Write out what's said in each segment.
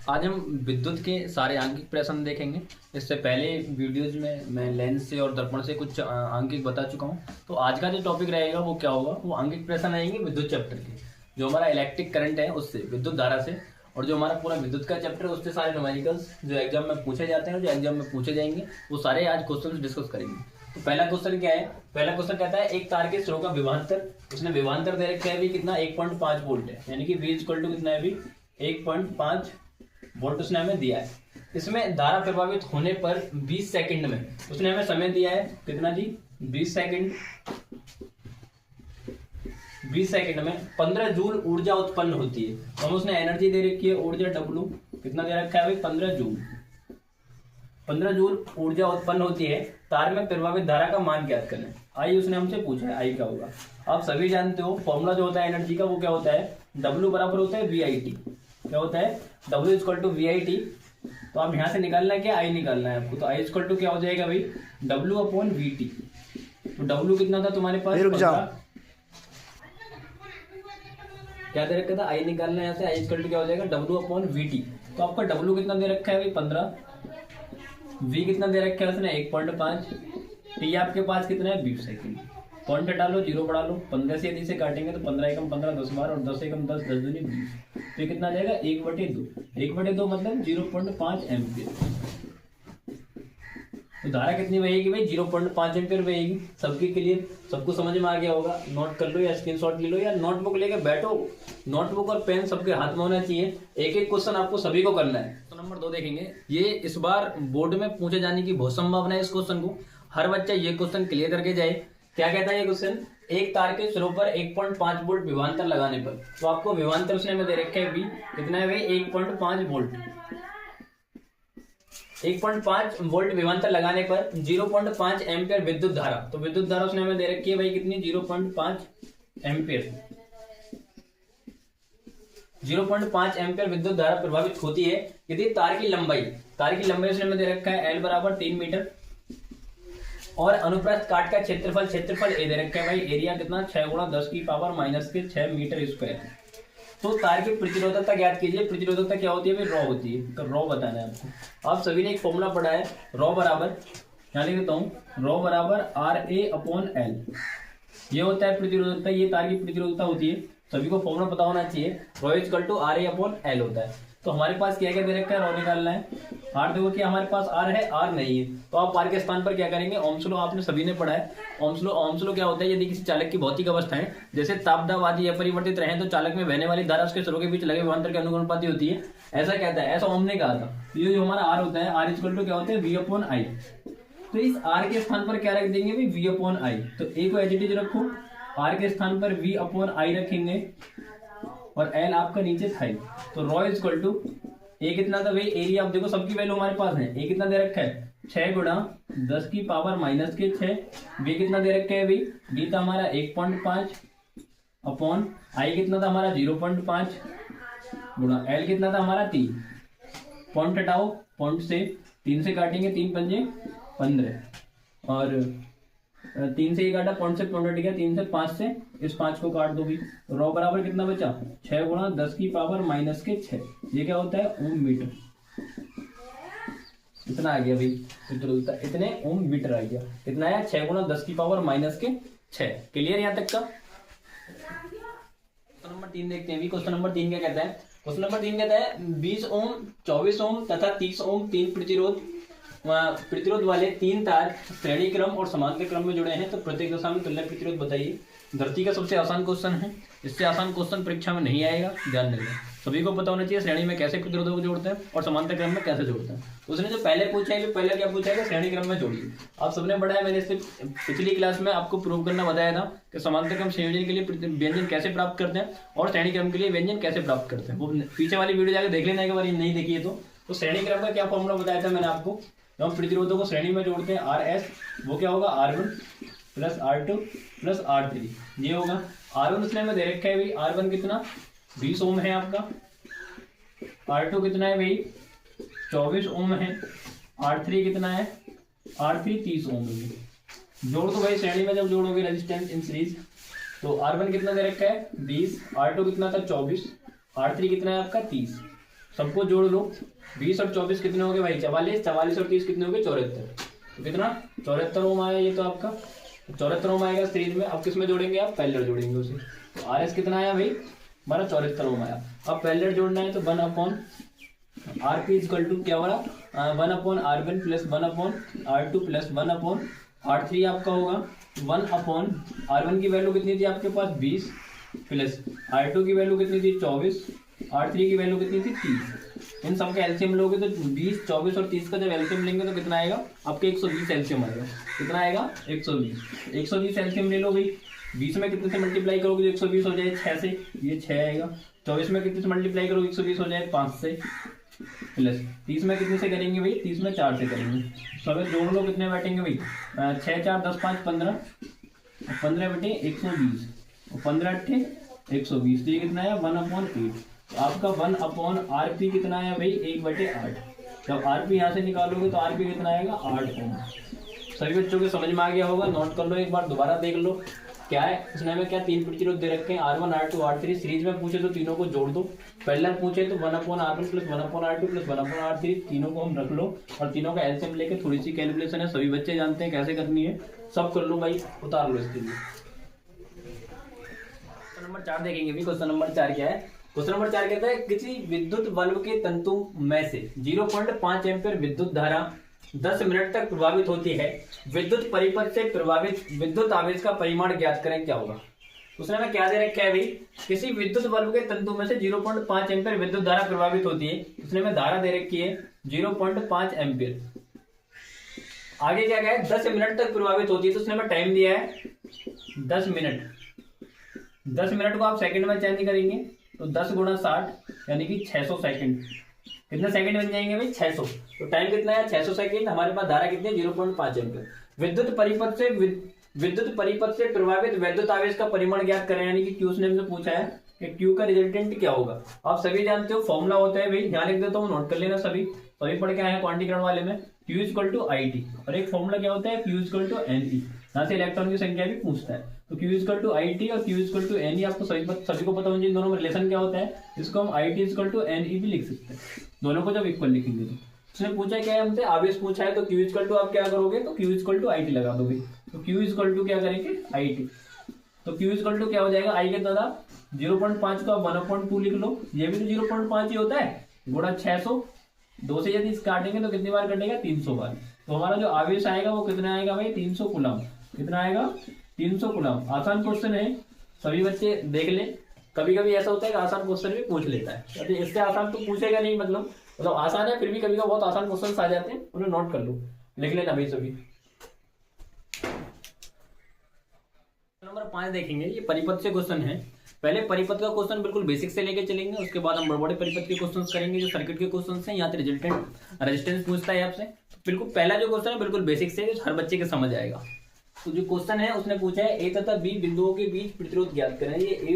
आज हम विद्युत के सारे आंकिक प्रश्न देखेंगे। इससे पहले वीडियोज में मैं लेंस से और दर्पण से कुछ आंकिक बता चुका हूं। तो आज का जो टॉपिक रहेगा वो क्या होगा, वो आंकिक प्रश्न रहेंगे विद्युत चैप्टर के, जो हमारा इलेक्ट्रिक करंट है उससे, विद्युत धारा से, और जो हमारा पूरा विद्युत का चैप्टर है उससे सारे न्यूमेरिकल्स जो एग्जाम में पूछे जाते हैं, जो एग्जाम में पूछे जाएंगे, वो सारे आज क्वेश्चन डिस्कस करेंगे। तो पहला क्वेश्चन क्या है? पहला क्वेश्चन कहता है एक तार के स्रोत का विभवांतर, उसने विभवांतर दे रखा है अभी कितना, 1.5 वोल्ट है, यानी कि V इक्वल टू कितना है अभी 1.5 वोल्ट उसने हमें दिया है। इसमें धारा प्रभावित होने पर 20 सेकंड में उसने हमें समय दिया है कितना जी, 20 सेकंड। 20 सेकंड में 15 जूल ऊर्जा उत्पन्न होती है। तो हम उसने एनर्जी दे रखी है ऊर्जा W, कितना दे रखा है भाई 15 जूल। 15 जूल ऊर्जा उत्पन्न होती है। तार में प्रभावित धारा का मान ज्ञात करना है। आई उसने हमसे पूछा है, आई क्या होगा। आप सभी जानते हो फॉर्मूला जो होता है एनर्जी का, वो क्या होता है, W बराबर होता है VIT। क्या होता है, W इक्वल टू VIT। तो आप यहां से निकालना है क्या, I निकालना है आपको। तो I इक्वल टू क्या हो जाएगा भाई, W अपॉन VT। तो W कितना था तुम्हारे पास, क्या दे रखा था, I निकालना है यहाँ से। I इक्वल टू क्या हो जाएगा, W अपॉन VT। तो आपका W कितना दे रखा है भाई 15, V कितना दे रखा है उसने 1.5, T आपके पास कितना है 20 सेकंड। पॉइंट डालो, जीरो बढ़ा लो, 15 से यदि से काटेंगे तो 15 एकम 15 10 बार, और 10 एकम 10 10 दूनी 20। तो ये कितना जाएगा 1/2। 1/2 मतलब 0.5 एम्पियर। तो धारा कितनी बहेगी भाई, 0.5 एम्पियर बहेगी। सबके क्लियर, सबको समझ में आ गया होगा। नोट कर लो या स्क्रीनशॉट ले लो या नोटबुक लेके बैठो। नोटबुक और पेन सबके हाथ में होना चाहिए। एक एक क्वेश्चन आपको सभी को करना है। तो नंबर 2 देखेंगे। ये इस बार बोर्ड में पूछे जाने की बहुत संभावना है। इस क्वेश्चन को हर बच्चा ये क्वेश्चन क्लियर करके जाए। क्या कहता है ये क्वेश्चन, एक तार के स्रोत पर 1.5 वोल्ट विभवांतर लगाने पर, तो आपको विभवांतर उसने में दे रखे है V कितना है भाई 1.5 वोल्ट। 1.5 वोल्ट विभवांतर लगाने पर 0.5 एम्पियर विद्युत धारा। तो विद्युत धारा उसने हमें दे रखी है भाई कितनी, 0.5 एम्पियर। 0.5 एम्पियर विद्युत धारा प्रभावित होती है यदि तार की लंबाई उसने हमें दे रखा है L बराबर 3 मीटर, और अनुप्रस्थ काट का क्षेत्रफल ए दे रखा है भाई, एरिया कितना 6 गुणा 10 की पावर माइनस के 6 मीटर स्क्वायर। तो तार की प्रतिरोधकता ज्ञात कीजिए। प्रतिरोधकता क्या होती है भाई, रॉ होती है। तो रॉ बताना है आपको। आप सभी ने एक फॉर्मूला पढ़ा है, रॉ बराबर, यहाँ लिख देता हूँ, रॉ बराबर RA अपॉन L। ये होता है प्रतिरोधकता, ये तार की प्रतिरोधकता होती है। सभी को फॉर्मूला पता होना चाहिए। Rho equal to RA upon L होता है। तो हमारे पास क्या क्या दे रखा है, रॉ निकालना है। R देखो कि हमारे पास R है, R नहीं है, तो आप R के स्थान पर क्या करेंगे, ओम्स लॉ आपने सभी ने पढ़ा है। ओम्स लॉ क्या होता है, यदि किसी चालक की भौतिक अवस्थाएं जैसे ताप दाब आदि अपरिवर्तित रहे तो चालक में बहने वाली धारा उसके स्रोत के बीच लगे विभवांतर के अनुपाती होती है। ऐसा कहता है, ऐसा ओम ने कहा था। ये जो हमारा R होता है, R इक्वल टू क्या होता है V अपॉन I। तो इस R के स्थान पर क्या रख देंगे भाई, V अपॉन I। तो A को एज इट इज रखो, R के स्थान पर V अपॉन I रखेंगे, और L आपका नीचे था। तो रॉ इक्वल टू ए कितना था भाई, एरिया आप देखो सबकी वैल्यू हमारे पास है। ए कितना दे रखा है 6 गुणा 10 की पावर माइनस के 6। बी कितना दे रखा है भाई, बी था हमारा 1.5 अपॉन आई कितना था हमारा 0.5 गुणा एल कितना था हमारा 3। पॉइंट हटाओ, पॉइंट से 3 से काटेंगे, 3 पंजे 15, और 3 से ही काटा, पॉइंट से पॉइंट हट गया, 3 से 5 से इस 5 को काट दो भी। रॉ बराबर कितना बचा, 6 गुणा 10 की पावर माइनस के 6। ये क्या होता है, ओम मीटर। इतना आ गया भाई प्रतिरोधकता, इतने ओम मीटर आ गया। कितना है, 6 गुणा 10 की पावर माइनस के 6। क्लियर यहाँ तक का। क्वेश्चन नंबर 3 देखते हैं। क्वेश्चन नंबर 3 क्या कहता है, क्वेश्चन नंबर 3 कहता है 20 ओम 24 ओम तथा 30 ओम 3 प्रतिरोध वाले 3 तार श्रेणी क्रम और समांतर क्रम में जुड़े हैं, तो प्रत्येक दशा में तुल्य प्रतिरोध बताइए। धरती का सबसे आसान क्वेश्चन है, इससे आसान क्वेश्चन परीक्षा में नहीं आएगा, ध्यान देना। सभी को पता होना चाहिए श्रेणी में कैसे प्रतिरोधों को जोड़ते हैं और समांतर क्रम में कैसे जोड़ते हैं। उसने जो पहले पूछा है, पहले क्या पूछा है, श्रेणी क्रम में जोड़िए। आप सबने पढ़ा है, मैंने इससे पिछली क्लास में आपको प्रूव करना बताया था कि समांतर क्रम संयोजन के लिए व्यंजन कैसे प्राप्त करते हैं और श्रेणी क्रम के लिए व्यंजन कैसे प्राप्त करते हैं। वो पीछे वाली वीडियो जाकर देख लेना एक बार, नहीं देखिए तो श्रेणी क्रम का क्या फॉर्मूला बताया था मैंने आपको। हम प्रतिरोधों को श्रेणी में जोड़ते हैं RS, वो क्या होगा R1 plus R2 plus R3, ये होगा। R1 उसने हमें दे रखा है भाई, R1 कितना 20 ओम है आपका, R2 कितना है भाई 24 ओम है, R3 कितना है, R3 30 ओम है। जोड़ दो भाई, श्रेणी में जब जोड़ोगे रेजिस्टेंस इन सीरीज, तो R1 कितना दे रखा है 20, R2 कितना था 24, R3 कितना है आपका 30। सबको जोड़ लो। 20 और 24 कितने हो गए भाई? 44। 44 और 30 कितने हो गए? 74। तो कितना? 74 ओम आया ये तो आपका। 74 ओम आएगा सीरीज में। अब किस में जोड़ेंगे आप? पैरेलल जोड़ेंगे उसे। तो आर एस कितना आया भाई? हमारा 74 ओम आया। अब पैरेलल जोड़ना है तो 1 upon R P equal to क्या हो रहा? 1 upon R one plus 1 upon R two plus 1 upon R three आपका होगा। 1 अपॉन आर वन की वैल्यू कितनी थी आपके पास? 20 प्लस आर टू की वैल्यू कितनी थी? 24। आर थ्री की वैल्यू कितनी थी? 30। इन सबका एलसीएम लोगे तो 20, 24 और 30 का जब एलसीएम लेंगे तो कितना आएगा आपके? 120 एलसीएम आएगा। कितना आएगा? 120। 120 एलसीएम ले लो भाई। 20 में कितने से मल्टीप्लाई करोगे तो 120 हो जाए? 6 से, ये 6 आएगा। 24 में कितने से मल्टीप्लाई करोगे? 120 हो जाए 5 से, प्लस 30 में कितने से करेंगे भाई? 30 में 4 से करेंगे। तो अगर जोड़ लो कितने बैठेंगे भाई? 6 4 10 5 15, 15 बटे 120 और 15 अट्ठे 120। तो ये कितना आया? 1/8। तो आपका 1 अपॉन आर पी कितना आया भाई? 1/8। जब आर पी यहाँ से निकालोगे तो आर पी कितना आएगा? 8 ओम। सभी बच्चों को समझ में आ गया होगा? नोट कर लो एक बार, दोबारा देख लो क्या है इसमें। हमें क्या 3 प्रतिरोध दे रखे हैं? R1 R2 R3। सीरीज में पूछे तो तीनों को जोड़ दो। पैरेलल पूछे तो 1 upon R1 plus 1 upon R2 plus 1 upon R3। तीनों को हम रख लो और तीनों का एलसीएम लेके थोड़ी सी कैलकुलेशन है, सभी बच्चे जानते हैं कैसे करनी है, सब कर लो भाई, उतार लो इसके लिए। क्वेश्चन नंबर 4 देखेंगे भी। क्वेश्चन नंबर 4 क्या है? क्वेश्चन नंबर 4 कहता है किसी विद्युत बल्ब के तंतु में से 0.5 एम्पीयर विद्युत धारा 10 मिनट तक प्रभावित होती है। विद्युत परिपथ से प्रभावित विद्युत आवेश का परिमाण ज्ञात करें, क्या होगा? उसने हमें क्या दे रखा है भाई? किसी विद्युत बल्ब के तंतु में से 0.5 एम्पीयर विद्युत धारा प्रभावित होती है। उसने हमें धारा दे रखी है 0.5 एम्पीयर। आगे क्या है? 10 मिनट तक प्रभावित होती है। तो उसने हमें टाइम दिया है 10 मिनट। 10 मिनट को आप सेकंड में चेंज करेंगे तो 10 गुणा 60 यानी कि 600 सेकंड। कितने सेकंड बन जाएंगे भाई? 600। तो टाइम कितना है? 600 सेकंड। हमारे पास धारा कितनी है? 0.5 एम्पीयर। विद्युत परिपथ से प्रभावित विद्युत आवेश का परिमाण ज्ञात करें, यानी कि क्यू ने हमसे पूछा है कि क्यू का रिजल्टेंट क्या होगा। आप सभी जानते हो फॉर्मूला होता है भाई, यहाँ लिख देता हूँ, नोट कर लेना सभी पढ़ के आए हैं क्वांटीकरण वाले में। Q equal to I T, और एक फॉर्मूला क्या होता है? Q equal to N E. यहाँ से इलेक्ट्रॉन की संख्या भी पूछता है। तो Q equal to I T और Q equal to N E आपको सभी को पता होना चाहिए। दोनों में रिलेशन क्या होता है? इसको हम I T equal to N E भी लिख सकते हैं, दोनों को जब इक्वल लिखेंगे तो। उसने पूछा क्या है हमसे? आवेश पूछा है। तो Q इक्वल टू आप क्या करोगे? तो Q equal to I T लगा दोगे। तो Q इक्वल टू क्या करेंगे? I T. तो Q इक्वल टू क्या हो जाएगा? आई के दादा 0.5 को आप 1/2 लिख लो, ये भी तो 0.5 ही होता है, गुणा 600। 2 से यदि काटेंगे तो कितनी बार कटेगा? 300 बार। तो हमारा जो आवेश आएगा वो कितना आएगा भाई? 300 कूलम। कितना आएगा? 300 कूलम। आसान क्वेश्चन है, सभी बच्चे देख ले। कभी कभी ऐसा होता है कि आसान क्वेश्चन भी पूछ लेता है, इससे आसान तो पूछेगा नहीं, मतलब आसान है, फिर भी कभी बहुत आसान क्वेश्चन आ जाते हैं, उन्हें नोट कर लो, लिख लेना भाई सभी। नंबर 5 देखेंगे, ये परिपथ से क्वेश्चन है। पहले परिपथ का क्वेश्चन बिल्कुल बेसिक से लेके चलेंगे, उसके बाद हम बड़े बड़े परिपथ के क्वेश्चंस करेंगे जो सर्किट के क्वेश्चंस हैं। यहाँ पे रिजल्टेंट रेजिस्टेंस पूछता है आपसे। बिल्कुल पहला जो क्वेश्चन है बिल्कुल बेसिक से, हर बच्चे के समझ आएगा। तो जो क्वेश्चन है उसने पूछा है ए तथा बी बिंदुओं के बीच प्रतिरोध ज्ञात करें। ये ए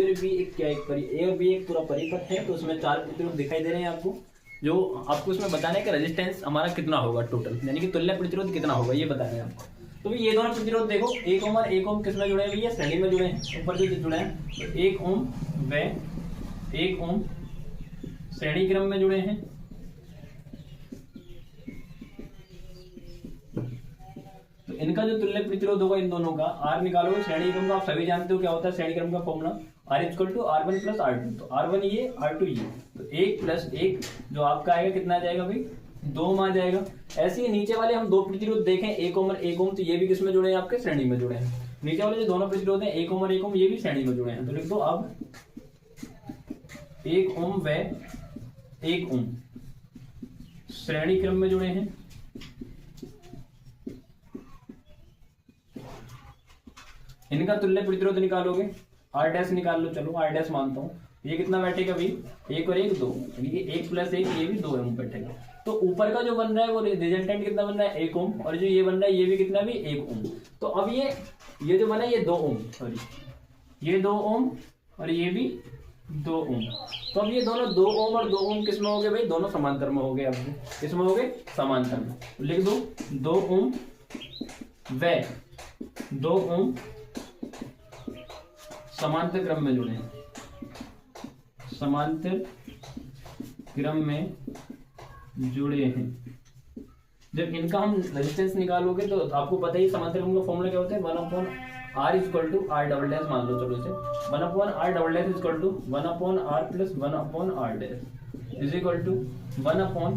और बी एक पूरा परिपथ है, तो उसमें 4 प्रतिरोध दिखाई दे रहे हैं आपको, जो आपको इसमें बताना है कि रेजिस्टेंस हमारा कितना होगा टोटल, यानी कि तुल्य प्रतिरोध कितना होगा, ये बताना है आपको। तो ये दोनों प्रतिरोध देखो, 1 ओम और 1 ओम किसमें जुड़े हैं भैया? श्रेणी में जुड़े हैं, ऊपर जो जुड़े हैं। तो 1 ओम व 1 ओम श्रेणी क्रम में जुड़े हैं। तो इनका जो तुल्य प्रतिरोध होगा इन दोनों का, आर निकालोगे श्रेणी क्रम का, आप सभी जानते हो क्या होता है श्रेणी क्रम का formula, R equal to R1 plus R2। तो R1 ये, R2 ये, तो 1 प्लस 1 जो आपका आएगा कितना आ जाएगा भाई? 2 ओम आ जाएगा। ऐसे ही नीचे वाले हम 2 प्रतिरोध देखें, 1 ओम और 1 ओम, तो ये भी किसमें जुड़े हैं? आपके श्रेणी में जुड़े हैं। नीचे वाले जो दोनों प्रतिरोध हैं 1 ओम और 1 ओम, ये भी श्रेणी में जुड़े हैं। तो लिख दो अब 1 ओम व 1 ओम श्रेणी क्रम में जुड़े हैं। इनका तुल्य प्रतिरोध निकालोगे, R डैश निकाल लो, चलो R डैश मानता हूँ। ये कितना बैठेगा भाई? 1 और 1 2, यानी कि 1 प्लस 1 ये भी 2 ओम बैठेगा। तो ऊपर का जो बन रहा है वो रिजल्टेंट कितना बन रहा है? 1 ओम, और जो ये बन रहा है ये भी कितना भी? 1 ओम। तो अब ये जो बना है ये 2 ओम, सॉरी ये 2 ओम और ये भी 2 ओम। तो अब ये दोनों 2 ओम और 2 ओम किसमें हो गए भाई? दोनों समांतर में हो गए। अब किसमें हो गए? समांतर में। तो लिख दो 2 ओम व 2 ओम समांतर क्रम में जुड़े हैं, समांतर क्रम में जुड़े हैं। जब इनका हम रेजिस्टेंस निकालोगे तो आपको पता ही समांतर क्रम का फॉर्मूला क्या होता है, 1/r equal to r double dash मान लो, चलो इसे 1/r double dash equal to 1/r plus 1/r dash is equal to 1/r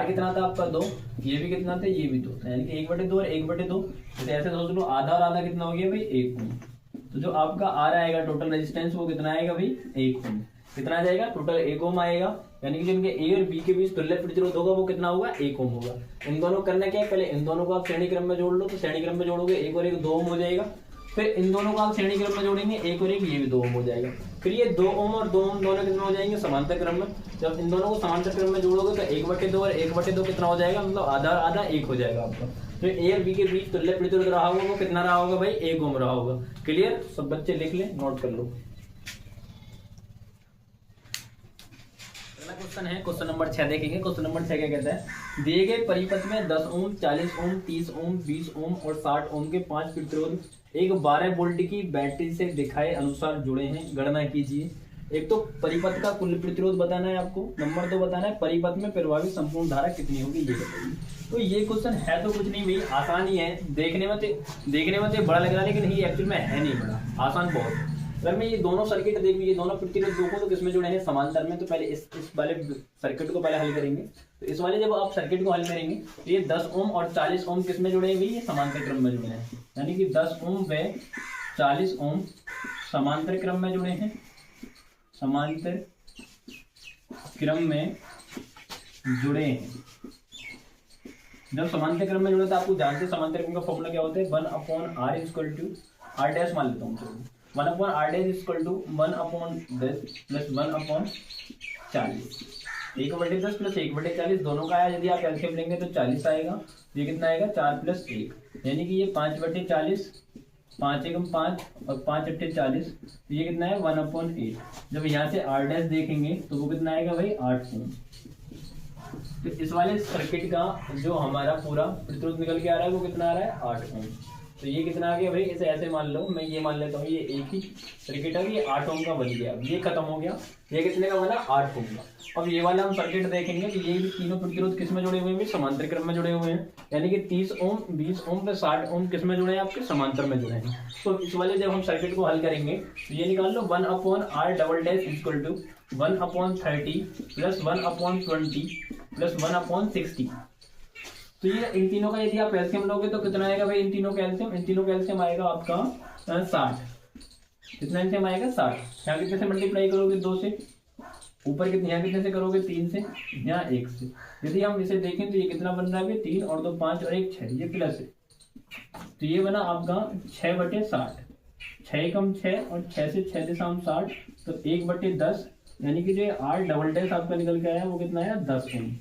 कितना था आपका 2, ये भी कितना था, ये भी 2 था, यानी कि 1/2 और 1/2, जैसे ऐसे सोच लो, आधा और आधा कितना हो गया भाई 1 ओम। तो जो आपका R आएगा टोटल रेजिस्टेंस वो कितना आएगा भाई 1 ओम। कितना आ जाएगा टोटल 1 ओम आएगा, यानी कि जो इनके A और B के बीच तुल्य प्रतिरोध होगा वो कितना होगा 1 ओम होगा। इन दोनों करना क्या है, पहले इन दोनों को आप श्रेणी क्रम में जोड़ लो, तो श्रेणी क्रम में जोड़ोगे 1 और 1 2 ओम हो जाएगा। फिर इन दोनों को आप श्रेणी क्रम में जोड़ेंगे 1 और 1 ये भी 2 ओम हो जाएगा। फिर ये 2 ओम और 2 ओम दोनों कितना हो जाएंगे समांतर क्रम में। जब इन दोनों को समांतर क्रम में जोड़ोगे तो 1/2 और 1/2 कितना हो जाएगा, मतलब आधा आधा 1 हो जाएगा आपका। तो A और B के बीच तुल्य प्रतिरोध रहा होगा वो कितना रहा होगा भाई 1 ओम रहा होगा। क्लियर, सब बच्चे लिख ले, नोट कर लो। अगला क्वेश्चन है, क्वेश्चन नंबर 6 देखेंगे। क्वेश्चन नंबर 6 क्या कहता है, दिए गए परिपथ में 10 ओम 40 ओम 30 ओम 20 ओम और 60 ओम के 5 प्रतिरोध एक 12 वोल्ट की बैटरी से दिखाए अनुसार जुड़े हैं, गणना कीजिए। एक तो परिपथ का कुल प्रतिरोध बताना है आपको, नंबर 2 बताना है परिपथ में प्रभावित संपूर्ण धारा कितनी होगी ये बताइए। तो ये क्वेश्चन है तो कुछ नहीं भाई, आसान ही है, देखने में तो बड़ा लग रहा है, लेकिन ये एक्चुअल में है नहीं बड़ा, आसान बहुत। अगर मैं ये दोनों सर्किट देखूँ, ये दोनों प्रतिरोध देखो तो किसमें जुड़े हैं समांतर में। तो पहले इस वाले सर्किट को पहले हल करेंगे। तो इस वाले जब आप सर्किट को हल करेंगे तो ये 10 ओम और 40 ओम किसमें जुड़े हैं, ये समांतर क्रम में जुड़े हैं, यानी कि 10 ओम व 40 ओम समांतर क्रम में जुड़े हैं, समांतर क्रम में जुड़े हैं। जब समांतर क्रम में जुड़े तो आपको जानते हैं समांतर क्रम का फॉर्मूला क्या होता है, 1/r equal to r dash मान लेता हूँ, 1/r dash equal to 1/10 plus 1/40, 1/10 plus 1/40 दोनों का आया। यदि आप एलसीएम लेंगे तो 40 आएगा, ये कितना आएगा 4 प्लस 1, यानी कि ये 5/40, 5 एकम 5 और 5 अट्ठे 40, ये कितना है 1/8। जब यहाँ से r डैश देखेंगे तो वो कितना आएगा भाई 8 ओम। तो इस वाले सर्किट का जो हमारा पूरा प्रतिरोध निकल के आ रहा है वो कितना आ रहा है 8 ओम। तो ये कितना आ गया भाई, इसे ऐसे मान लो, मैं ये मान लेता हूँ, ये एक ही सर्किट है, ये 8 ओम का बन गया, ये खत्म हो गया। ये कितने का बना 8 ओम का। अब ये वाला हम सर्किट देखेंगे तो ये भी तीनों प्रतिरोध किस में जुड़े हुए हैं, समांतर क्रम में जुड़े हुए हैं, यानी कि 30 ओम 20 ओम प्लस 60 ओम किस में जुड़े हैं, आपके समांतर में जुड़े हैं। तो इस वाले जब हम सर्किट को हल करेंगे तो ये निकाल लो 1/r double dash equal to 1/30 plus 1/20 plus 1/60। तो ये इन तीनों का यदि आप एलसीएम लोगे तो कितना आएगा भाई, इन तीनों का एलसीएम आएगा आपका 60। कितना एलसीएम आएगा 60। यहाँ कितने से मल्टीप्लाई करोगे 2 से, ऊपर कितने, यहाँ कितने से करोगे 3 से, यहाँ 1 से। यदि हम इसे देखें तो ये कितना बन रहा है 3 और 2 5 और 1 6, ये प्लस है, तो ये बना आपका 6/60, 6 कम 6 और 6 से 6 से हम 60, तो 1/10, यानी कि जो r डबल डैश आपका निकल के आया वो कितना आया 10 ओम।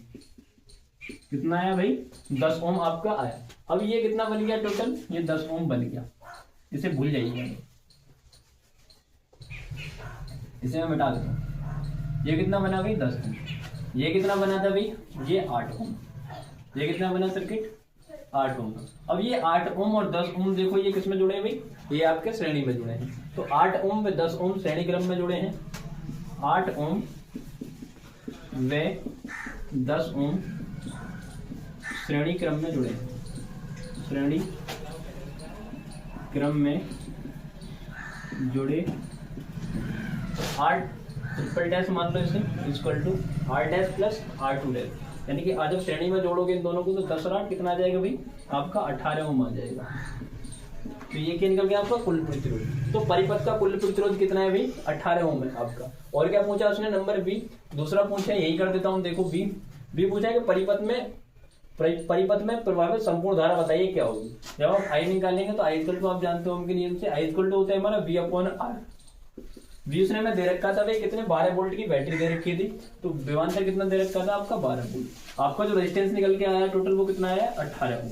कितना आया भाई 10 ओम आपका आया। अब ये कितना बन गया टोटल, ये 10 ओम बन गया, इसे भूल जाइए, इसे मैं मिटा देता हूँ। ये कितना बना भाई 10 ओम, ये कितना बना था भाई, ये 8 ओम, ये कितना बना सर्किट 8 ओम। अब ये 8 ओम और 10 ओम देखो ये किस में जुड़े हैं भाई, ये आपके श्रेणी में जुड़े हैं। तो 8 ओम व 10 ओम श्रेणी क्रम में जुड़े हैं, 8 ओम व 10 ओम श्रेणी क्रम में जुड़े हैं, श्रेणी क्रम में जुड़े। r ट्रिपल डैश मान लो इसे equal to r dash plus r2 dash, यानी कि आज जब श्रेणी में जोड़ोगे इन दोनों को तो 10 और 8 कितना आ जाएगा भाई आपका 18 ओम आ जाएगा। तो ये क्या निकल गया आपका कुल प्रतिरोध। तो परिपथ का कुल प्रतिरोध कितना है भाई 18 ओम है आपका। और क्या पूछा उसने, नंबर बी दूसरा पूछा, यही कर देता हूँ। देखो बी पूछा है कि परिपथ में प्रभावित संपूर्ण धारा बताइए क्या होगी। जब आप आई निकालेंगे तो आई इक्वल टू आप जानते हो उनके नियम से, आई इक्वल टू होता है हमारा V/R। V उसने मैं दे रखा था भाई कितने 12 वोल्ट की बैटरी दे रखी थी, तो विभवांतर कितना दे रखा था आपका 12 वोल्ट। आपका जो रेजिस्टेंस निकल के आया टोटल वो कितना आया 18 ओम।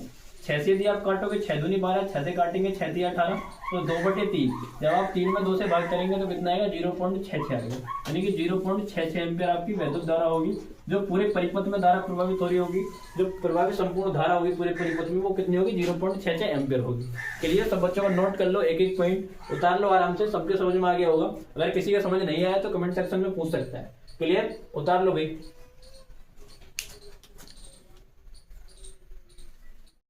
6 से यदि आप काटोगे 6 दूनी 12, 6 से काटेंगे 6 3 18, तो 2/3। जब आप 3 में 2 से भाग करेंगे तो कितना आएगा 0.66 आएगा, यानी कि 0.66 एम्पियर आपकी वैद्युत धारा होगी। जो पूरे परिपथ में धारा प्रभावित हो रही होगी, जो प्रभावित संपूर्ण धारा होगी पूरे परिपथ में, वो कितनी होगी 0.66 एम्पियर होगी। क्लियर? सब बच्चों को नोट कर लो, एक एक पॉइंट उतार लो आराम से, सबके समझ में आ गया होगा। अगर किसी का समझ नहीं आया तो कमेंट सेक्शन में पूछ सकता है। क्लियर? उतार लो भाई।